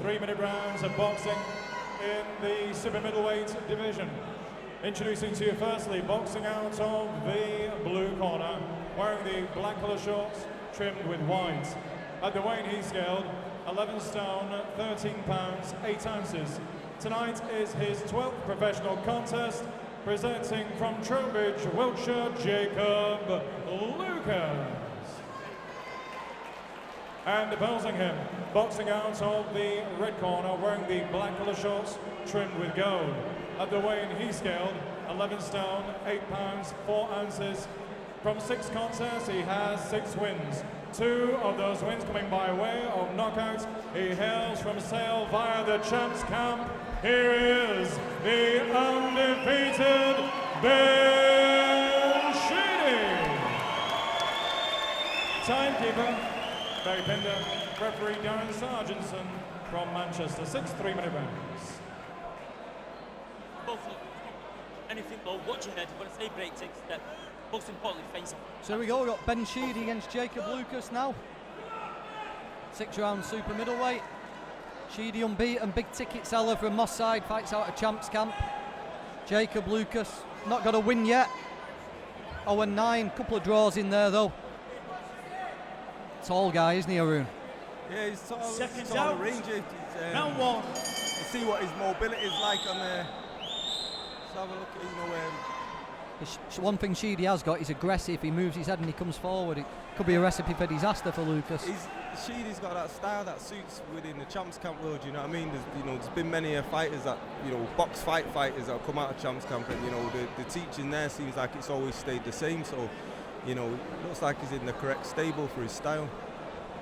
3-minute rounds of boxing in the super middleweight division. Introducing to you firstly, boxing out of the blue corner, wearing the black colour shorts trimmed with white. At the weight he's scaled, 11 stone, 13 pounds, 8 ounces. Tonight is his 12th professional contest, presenting from Trowbridge, Wiltshire, Jacob Lucas. And opposing him, boxing out of the red corner, wearing the black colour shorts trimmed with gold. At the weight he scaled, 11 stone, 8 pounds, 4 ounces. From 6 contests, he has 6 wins. 2 of those wins coming by way of knockout. He hails from Sale via the Champs Camp. Here is the undefeated Ben Sheedy. Timekeeper, Barry Pinder, referee Darren Sargentson from Manchester. 6 3-minute rounds. Anything but watching it, but it's a break takes step. Most importantly, face off. So here we go, we've got Ben Sheedy against Jacob Lucas now. 6-round super middleweight. Sheedy unbeaten, big ticket seller from Moss Side, fights out of Champs Camp. Jacob Lucas, not got a win yet. 0-9, couple of draws in there though. Tall guy, isn't he, Arun? Yeah, he's tall, Seconds tall out. range. Round 1. You see what his mobility is like on there. Let's have a look at, One thing Sheedy has got, he's aggressive, he moves his head and he comes forward. It could be a recipe for disaster for Lucas. Sheedy's got that style that suits within the Champs Camp world, you know what I mean? There's been many fighters that, box fighters that have come out of Champs Camp, and, the teaching there seems like it's always stayed the same, so, it looks like he's in the correct stable for his style.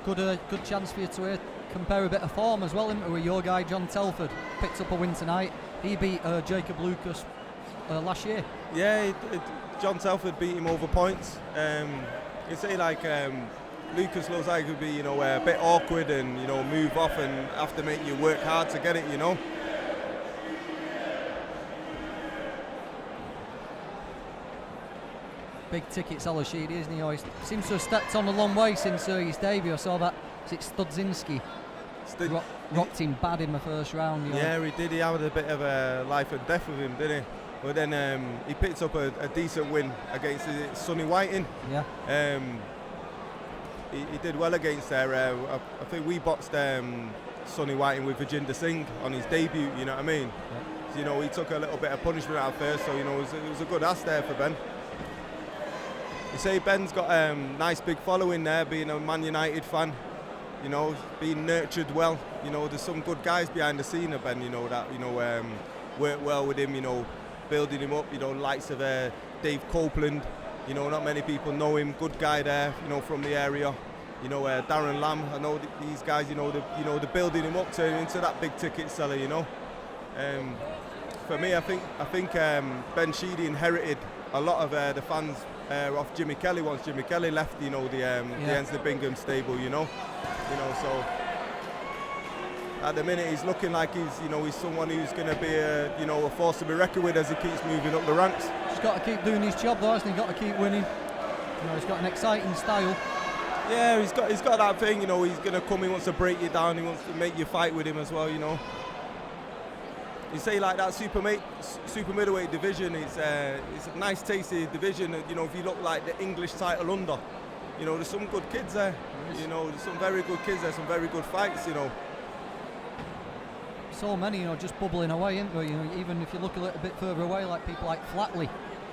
Good chance for you to compare a bit of form as well, isn't it, with your guy John Telford. Picked up a win tonight. He beat Jacob Lucas last year. Yeah, John Telford beat him over points. You say Lucas looks like he could be, a bit awkward and, move off and have to make you work hard to get it, Big ticket seller Sheedy, isn't he? He seems to have stepped on a long way since his debut. I saw that. Is it Studzinski? Rocked him bad in the first round. Yeah, he did. He had a bit of a life and death with him, didn't he? But then he picked up a decent win against Sonny Whiting. Yeah. He did well against there. I think we boxed Sonny Whiting with Virginder Singh on his debut, you know what I mean? Yeah. So, he took a little bit of punishment at first, so, it was a good ass there for Ben. You say Ben's got a nice big following there, being a Man United fan, being nurtured well. There's some good guys behind the scene of Ben, that, work well with him, building him up, likes of Dave Copeland, not many people know him, good guy there, from the area, Darren Lamb, I know these guys, they're building him up, turning into that big ticket seller, For me, I think Ben Sheedy inherited a lot of the fans off Jimmy Kelly once Jimmy Kelly left, the Ensley Bingham stable, so at the minute he's looking like he's someone who's going to be a force to be reckoned with as he keeps moving up the ranks. He's got to keep doing his job though, hasn't he? Got to keep winning. He's got an exciting style. Yeah, he's got that thing, he's going to come, he wants to break you down, he wants to make you fight with him as well, You say like that super middleweight division, it's a nice tasty division, if you look like the English title under, there's some good kids there, there's some very good kids there, some very good fights, So many, just bubbling away, isn't there? Even if you look a little bit further away, like people like Flatley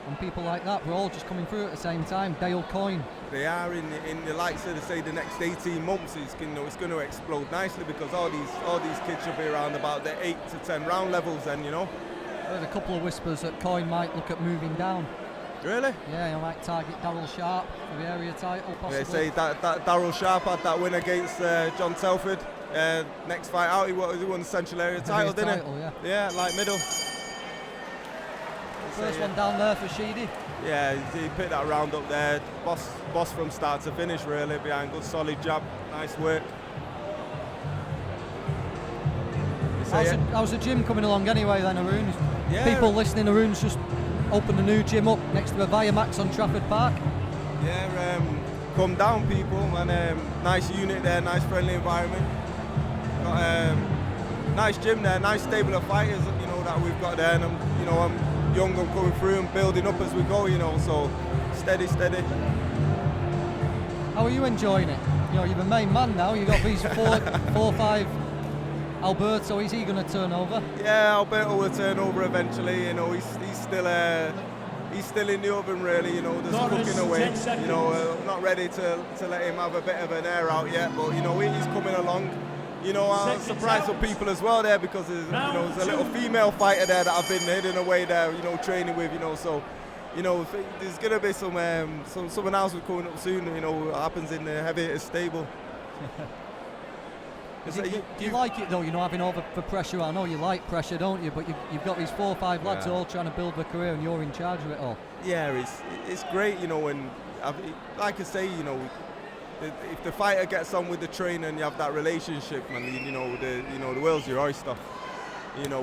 and people like that, we're all just coming through at the same time. Dale Coyne. They are in the likes of, say, the next 18 months. It's going to explode nicely because all these kids should be around about the 8 to 10 round levels. Then There's a couple of whispers that Coyne might look at moving down. Really? Yeah, he might target Darryl Sharp for the area title. Possibly. They say that Darryl Sharp had that win against John Telford. Next fight out, he won the Central Area title, didn't he? Yeah, light middle. First one down there for Sheedy. Yeah, he picked that round up there. Boss from start to finish, really, behind good solid jab, nice work. How's the gym coming along anyway then, Arun? Yeah. People listening, Arun's just opened a new gym up next to the Viamax on Trafford Park. Yeah, come down people, and nice unit there, nice friendly environment. Got nice gym there, nice stable of fighters, you know, that we've got there, and I'm young, I'm coming through and building up as we go, you know, so steady. How are you enjoying it? You know, you're the main man now. You got these 4-5. Alberto, is he going to turn over? Yeah, Alberto will turn over eventually. You know, he's still in the oven, really. You know, there's cooking away. You know, not ready to let him have a bit of an air out yet, but you know, he's coming along. You know, I'm surprised for people as well there, because there's, you know, there's a little female fighter there that I've been hidden away there, you know, training with. You know, so. You know, there's going to be some announcement coming up soon, you know, what happens in the heavyweight stable. Do you like it though, you know, having all the pressure? I know you like pressure, don't you? But you've got these 4 or 5 lads all trying to build their career, and you're in charge of it all. Yeah, it's great, you know, and like I say, you know, if the fighter gets on with the trainer and you have that relationship, man, you know, the world's your oyster. You know,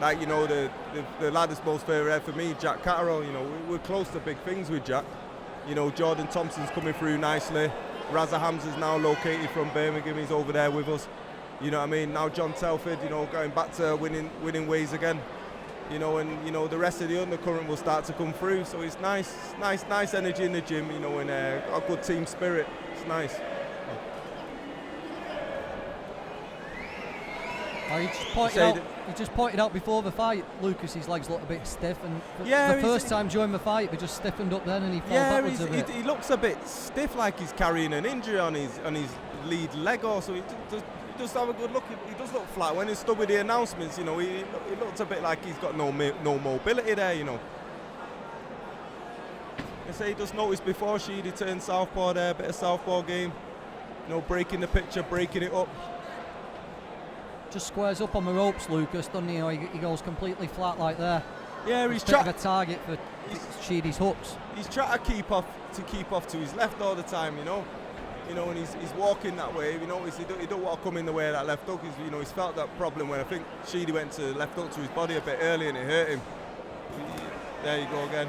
like, you know, the lad that's most favourite for me, Jack Catterall, you know, we're close to big things with Jack. You know, Jordan Thompson's coming through nicely. Raza Hamza's now located from Birmingham, he's over there with us. You know what I mean? Now John Telford, you know, going back to winning ways again. You know, and, you know, the rest of the undercurrent will start to come through. So it's nice energy in the gym, you know, and a good team spirit. It's nice. Oh, you just pointed out before the fight, Lucas's legs looked a bit stiff, and the first time during the fight, they just stiffened up then, and he fell backwards a bit. He looks a bit stiff, like he's carrying an injury on his lead leg, or so. He just have a good look. He does look flat. When he stood with the announcements, you know, he looked a bit like he's got no mobility there, you know. I say he just noticed before Sheedy turned southpaw there, a bit of southpaw game, you know, breaking the picture, breaking it up. Just squares up on the ropes, Lucas, doesn't he? You know, he goes completely flat like there. Yeah, he's trying a target for Sheedy's hooks. He's trying to keep off to his left all the time, you know. You know, and he's walking that way. You know, he don't want to come in the way of that left hook. You know, he's felt that problem when I think Sheedy went to left hook to his body a bit early and it hurt him. There you go again.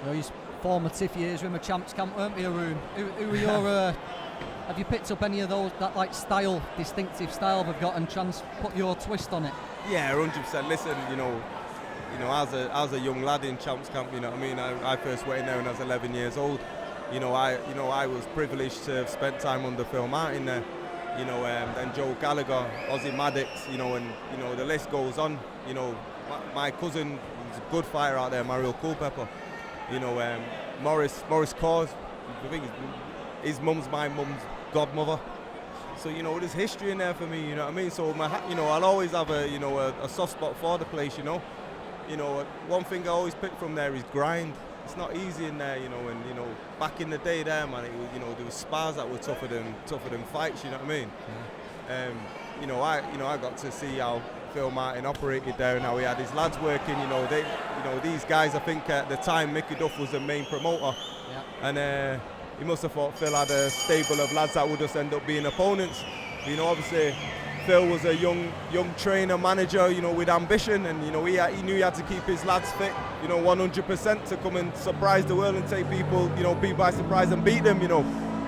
You know, his formative years were in the champs camp, weren't they, Arun? Who were your? Have you picked up any of those that like style, distinctive style they've got, and put your twist on it? Yeah, 100%. Listen, you know, as a young lad in champs camp, you know what I mean. I first went in there when I was 11 years old. I was privileged to have spent time under Phil Martin there. You know, then Joe Gallagher, Ozzy Maddox, you know, and you know the list goes on. You know, my cousin was a good fighter out there, Mario Culpepper. You know, Morris Cause, I think his mum's my mum's godmother. So, you know, there's history in there for me, you know what I mean? So, I'll always have a soft spot for the place, you know. You know, one thing I always pick from there is grind. It's not easy in there, you know, and, you know, back in the day there, man, it was, you know, there was spars that were tougher than fights, you know what I mean? Yeah. I got to see how Phil Martin operated there and how he had his lads working, these guys, I think at the time Mickey Duff was the main promoter. Yeah. And he must have thought Phil had a stable of lads that would just end up being opponents. You know, obviously Phil was a young trainer, manager, you know, with ambition, and you know he knew he had to keep his lads fit, you know, 100% to come and surprise the world and take people by surprise and beat them, you know.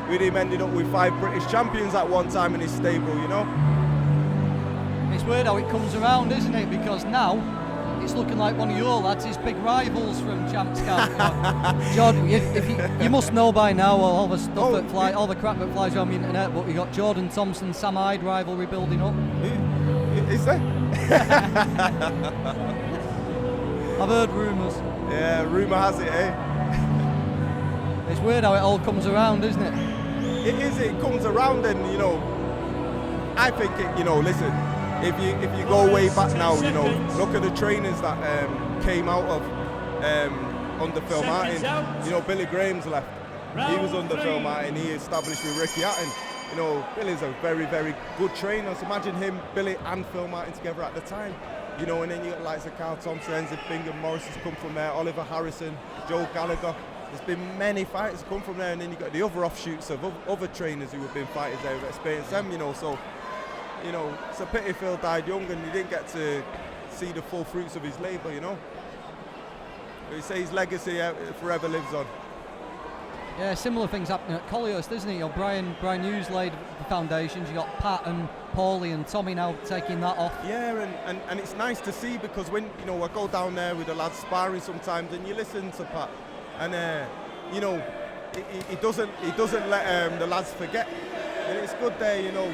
With him ended up with 5 British champions at one time in his stable, you know. It's weird how it comes around, isn't it? Because now it's looking like one of your lads is big rivals from Champs Camp. Jordan, you must know by now all the stuff all the crap that flies around the internet, but you got Jordan Thompson, Sam Hyde rivalry building up. Is there? I've heard rumours. Yeah, rumour has it, eh? It's weird how it all comes around, isn't it? It is. It comes around, and you know, I think it. You know, listen. If you go way back now, you know, look at the trainers that came out of under Phil Martin. You know, Billy Graham's left. He was under Phil Martin. He established with Ricky Hatton. You know, Billy's a very, very good trainer. So imagine him, Billy and Phil Martin together at the time. You know, and then you got likes of Carl Thompson, Enzo Bingham, Morris has come from there, Oliver Harrison, Joe Gallagher. There's been many fighters come from there, and then you got the other offshoots of other trainers who have been fighters there who've experienced them, you know. So, you know, it's a pity Phil died young and he didn't get to see the full fruits of his labour, you know. But he says his legacy forever lives on. Yeah, similar things happening at Collyhurst, isn't it? You know, Brian Hughes laid the foundations. You got Pat and Paulie and Tommy now taking that off. Yeah, and it's nice to see, because when, you know, I go down there with the lads sparring sometimes, and you listen to Pat, and you know, he doesn't let the lads forget, and it's good there, you know,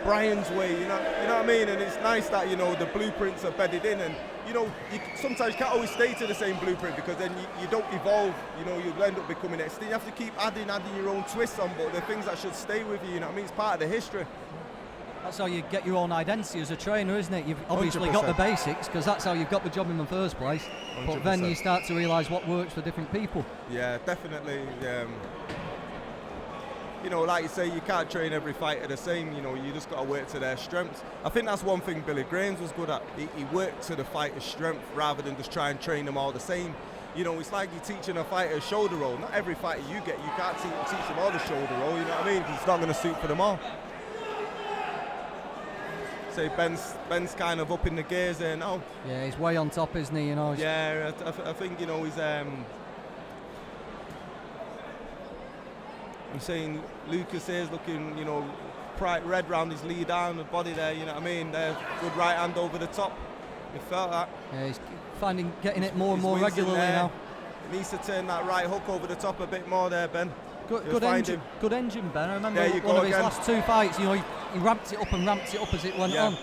Brian's way, you know what I mean, and it's nice that, you know, the blueprints are bedded in, and you know, sometimes you can't always stay to the same blueprint, because then you don't evolve, you know, you'll end up becoming extinct. You have to keep adding your own twists on, but the things that should stay with you, you know what I mean, it's part of the history. That's how you get your own identity as a trainer, isn't it? You've obviously 100%. got the basics, because that's how you've got the job in the first place. 100%. But then you start to realise what works for different people. Yeah, definitely. You know, like you say, you can't train every fighter the same. You know, you just got to work to their strengths. I think that's one thing Billy Graham's was good at. He worked to the fighter's strength rather than just try and train them all the same. You know, it's like you're teaching a fighter a shoulder roll. Not every fighter you can't teach them all the shoulder roll. You know what I mean? 'Cause it's not going to suit for them all. Say Ben's kind of up in the gears there now. Yeah, he's way on top, isn't he? You know. Yeah, I think, you know, he's. I'm saying Lucas is looking, you know, bright red round his lead arm, the body there. You know what I mean? Good right hand over the top. You felt that. Yeah, he's getting it more and more wincing regularly there. now. He needs to turn that right hook over the top a bit more there, Ben. Good engine, Ben. I remember There you one go of his again. last two fights. You know, he ramped it up and ramped it up as it went on.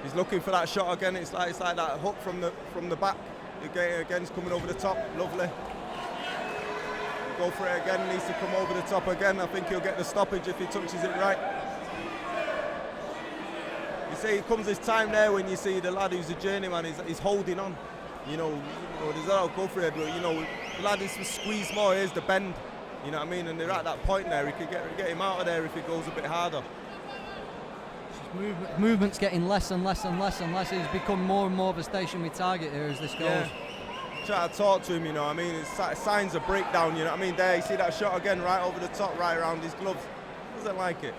He's looking for that shot again. It's like that hook from the back. Again, it's coming over the top. Lovely. Go for it again. Needs to come over the top again. I think he'll get the stoppage if he touches it right. You see, it comes this time there when you see the lad who's a journeyman. He's holding on. You know, there's a lot of go for it. But, you know, the lad is squeeze more. Here's the bend. You know what I mean? And they're at that point there. He could get him out of there if he goes a bit harder. Movement's getting less and less and less and less. He's become more and more of a stationary target here as this goes. Yeah. Try to talk to him, you know what I mean? It's signs of breakdown, you know what I mean? There, you see that shot again, right over the top, right around his gloves. Doesn't like it.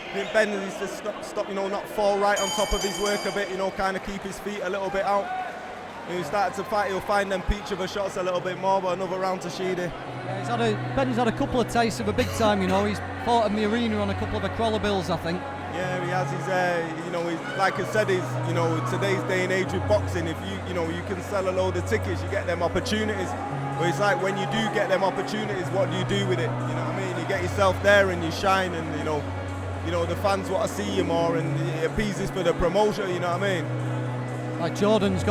I think Ben needs to stop, you know, not fall right on top of his work a bit, you know, kind of keep his feet a little bit out. When he starts to fight, he'll find them peach of a shots a little bit more, but another round to Sheedy. Yeah, Ben's had a couple of tastes of a big time, you know. He's fought in the arena on a couple of the crawler bills, I think. Yeah, he has. He's, you know, he's, like I said, he's, you know, today's day and age with boxing, if you know, you can sell a load of tickets, you get them opportunities. But it's like when you do get them opportunities, what do you do with it? You know what I mean? You get yourself there and you shine, and you know, the fans want to see you more, and it appeases for the promoter. You know what I mean? Like Jordan's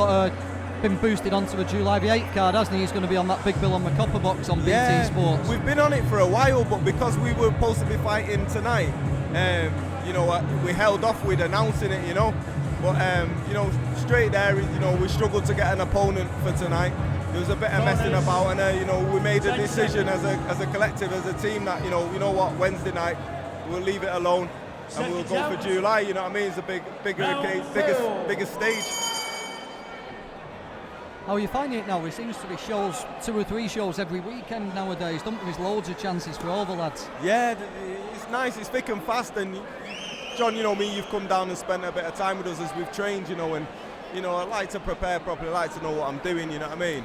been boosted onto a July the 8th card, hasn't he? He's going to be on that big bill on the copper box on BT Sports. We've been on it for a while, but because we were supposed to be fighting tonight, you know, we held off with announcing it, you know. But you know, straight there, you know, we struggled to get an opponent for tonight. There was a bit of messing about, and you know, we made a decision as a collective, as a team, that you know what, Wednesday night we'll leave it alone and we'll go for July. You know what I mean? It's a bigger stage. How are you finding it now? There seems to be shows, 2 or 3 shows every weekend nowadays, don't there? There's loads of chances for all the lads. Yeah, it's nice, it's thick and fast, and John, you know me, you've come down and spent a bit of time with us as we've trained, you know, and you know, I like to prepare properly, I like to know what I'm doing, you know what I mean?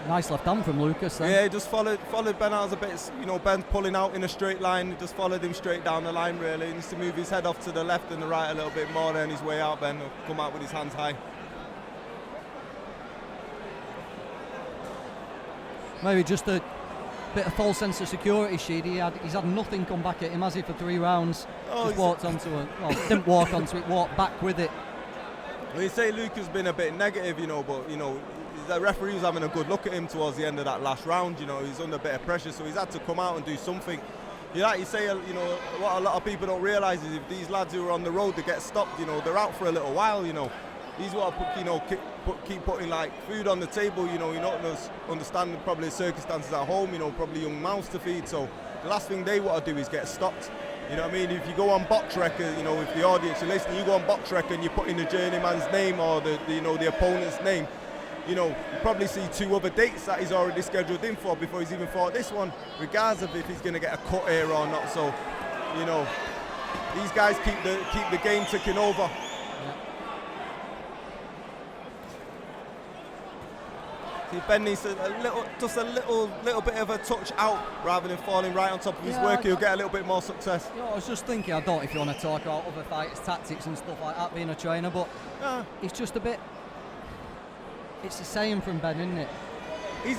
Nice left hand from Lucas then. Yeah, he just followed Ben out a bit, you know, Ben pulling out in a straight line, he just followed him straight down the line really. He needs to move his head off to the left and the right a little bit more, then his way out, Ben will come out with his hands high. Maybe just a bit of false sense of security, Sheedy. He's had nothing come back at him, has he, for 3 rounds? Just walked onto it. Well, didn't walk onto it, walked back with it. Well, you say Luke has been a bit negative, you know, but, you know, the referee was having a good look at him towards the end of that last round, you know, he's under a bit of pressure, so he's had to come out and do something. Like you say, you know, what a lot of people don't realise is if these lads who are on the road, they get stopped, you know, they're out for a little while, you know. These want to, you know, keep putting like food on the table, you know, you're not understanding probably the circumstances at home, you know, probably young mouths to feed, so the last thing they want to do is get stopped. You know what I mean? If you go on Box Rec, you know, if the audience are listening, you go on Box Rec and you put in the journeyman's name or the opponent's name, you know, you probably see 2 other dates that he's already scheduled in for before he's even fought this one, regardless of if he's going to get a cut here or not. So, You know, these guys keep the game ticking over. See, Ben needs just a little bit of a touch out rather than falling right on top of his work. He'll get a little bit more success. You know, I was just thinking, I don't know if you want to talk about other fighters' tactics and stuff like that, being a trainer, but it's just a bit. It's the same from Ben, isn't it? You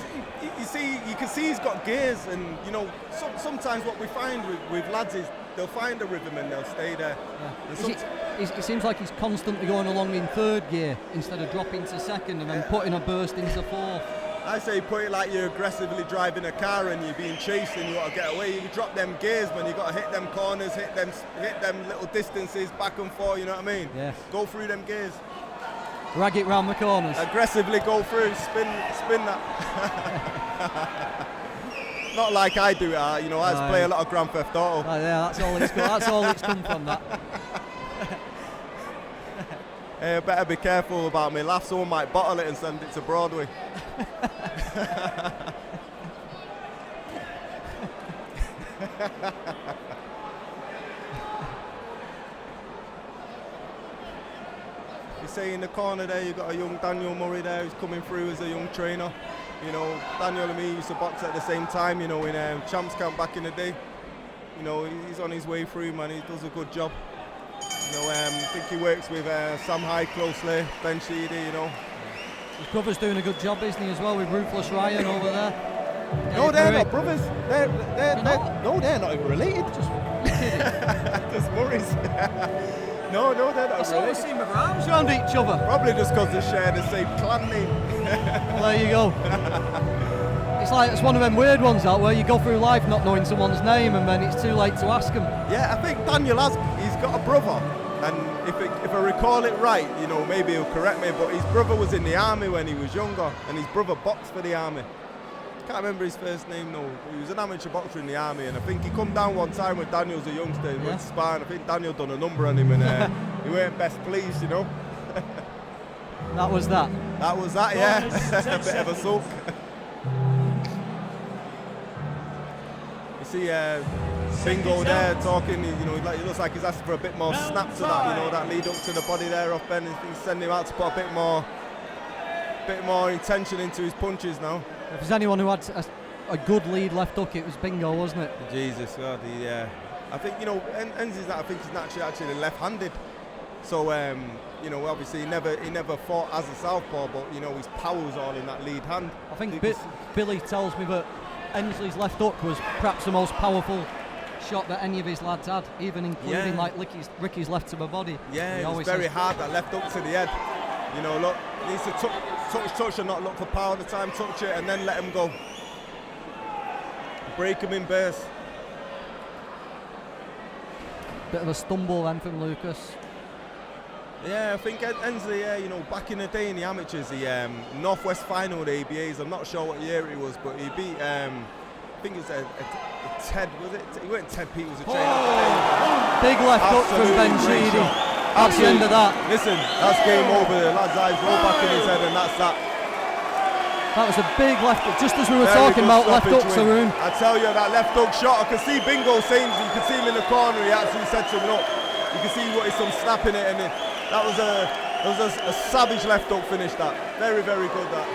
can see he's got gears, and you know, sometimes what we find with lads is they'll find a rhythm and they'll stay there. It seems like he's constantly going along in third gear instead of dropping to second and then putting a burst into fourth. I say put it like you're aggressively driving a car and you're being chased and you want to get away. You drop them gears, man. You got to hit them corners, hit them little distances back and forth. You know what I mean? Yes. Go through them gears. Drag it round the corners. Aggressively go through, spin that. Not like I do it. You know, I just play a lot of Grand Theft Auto. Yeah, that's all it's come from that. Hey, I better be careful about me laugh. Someone might bottle it and send it to Broadway. You see in the corner there, you've got a young Daniel Murray there who's coming through as a young trainer. You know, Daniel and me used to box at the same time, you know, in Champs Camp back in the day. You know, he's on his way through, man. He does a good job. You know, I think he works with Sam High closely, Ben Sheedy, you know. His brother's doing a good job, isn't he, as well, with Ruthless Ryan over there? No, they're not brothers. They're not even related. Just Murrays. No, they're not I related. always see them with their arms around each other. Probably just because they share the same clan name. Well, there you go. It's one of them weird ones out where you go through life not knowing someone's name and then it's too late to ask them. Yeah, I think Daniel he's got a brother, and if I recall it right, you know, maybe he'll correct me, but his brother was in the army when he was younger, and his brother boxed for the army. Can't remember his first name, no. He was an amateur boxer in the army, and I think he come down one time when Daniel was a youngster and went sparring. I think Daniel done a number on him, and he weren't best pleased, you know. That was that. That was that, yeah. A bit of a sulk. You see Bingo there talking, you know, he looks like he's asking for a bit more snap to that, you know, that lead up to the body there off Ben. He's sending him out to put a bit more intention into his punches now. If there's anyone who had a good lead left hook, it was Bingo, wasn't it? Jesus, God, I think, you know, Enzi's I think he's actually left-handed. So, you know, obviously he never fought as a southpaw, but, you know, his power's all in that lead hand. I think Billy tells me that Ensley's left hook was perhaps the most powerful shot that any of his lads had, even including like Ricky's left to the body. Yeah, it was very hard, that left hook to the head. You know, look, he needs to touch and not look for power at the time, touch it and then let him go. Break him in bursts. Bit of a stumble then from Lucas. Yeah, I think Ensley, you know, back in the day in the amateurs, the Northwest final of the ABAs, I'm not sure what year it was, but he beat, I think it was a Ted, was it? He weren't Ted Pete, was a trainer. Big left hook from Ben Sheedy. That's the end of that. Listen, that's game over. The lad's eyes roll back in his head, and that's that. That was a big left hook, just as we were talking about left hooks, Arun. I tell you, that left hook shot, I can see Bingo saying, you can see him in the corner, he actually said to him, look, you can see what he's some snap in it, and that was a savage left hook finish, that. Very, very good, that.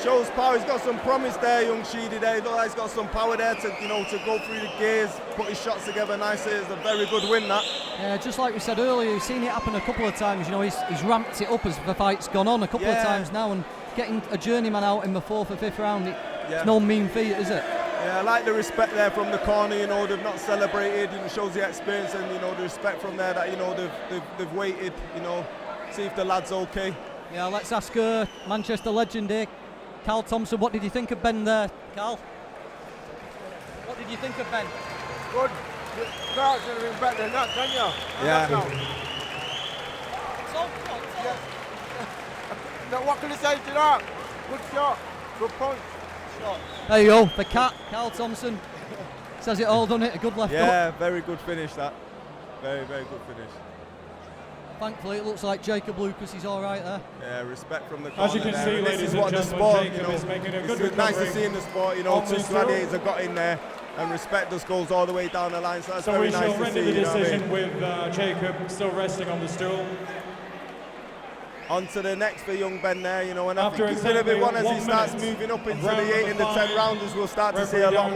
Shows power, he's got some promise there, young Sheedy there. Looks like he's got some power there to, you know, to go through the gears, put his shots together nicely. It's a very good win, that. Yeah, just like we said earlier, we've seen it happen a couple of times. You know, he's ramped it up as the fight's gone on a couple of times now, and getting a journeyman out in the 4th or 5th round, it's no mean feat, is it? Yeah, I like the respect there from the corner. You know, they've not celebrated. You know, shows the experience and, you know, the respect from there that, you know, they've waited. You know, see if the lad's okay. Yeah, let's ask Manchester legend here, Carl Thompson. What did you think of Ben there, Carl? What did you think of Ben? Good. Carl should have been better than that, can you? Yeah. Now, what can I say to that? Good shot. Good punch. Shot. There you go. The cat, Carl Thompson, says it all, done it. A good left hook. Yeah, very good finish, that. Very, very good finish. Thankfully, it looks like Jacob Lucas is all right there. Yeah, respect from the corner. As you can there. see, And ladies this is and what the gentlemen, sport, Jacob you know, is making a good it's nice to recovery see in the sport, you know, on two this gladiators have got in there. and respect just goes all the way down the line. So that's So very we nice shall to render see. the You know what I decision mean? with Jacob still resting on the stool. On to the next for young Ben there, you know, and I After think he's going to be exactly one as he 1 starts minute moving up into round the 8 number and the 10 5, rounders. We'll start to see a referee lot Darren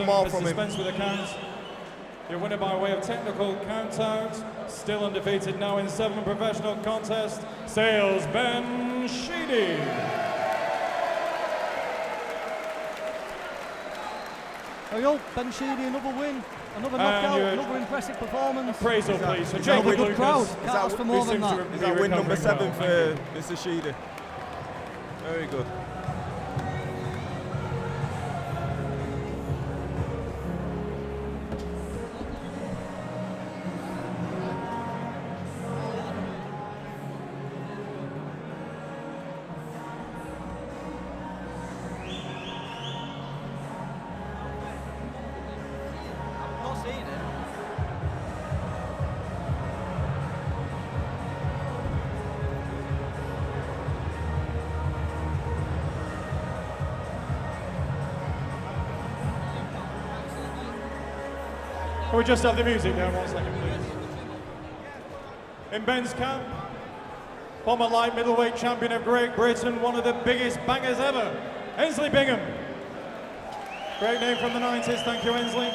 more Sargentson from has him. dispensed with the count. Your winner by way of technical count out, still undefeated now in 7 professional contests, sails Ben Sheedy. There we go, Ben Sheedy, another win, another And knockout, your another impressive performance. Appraisal, please. So is Jacob that Another good crowd, Lucas. can't ask for more who than seems to that. be Is that win number recovering 7 well. for Mr. Sheedy? Very good. Not seeing it. Can we just have the music down 1 second, please? In Ben's camp, former light middleweight champion of Great Britain, one of the biggest bangers ever, Ainsley Bingham. Great name from the 90s, thank you, Ainsley.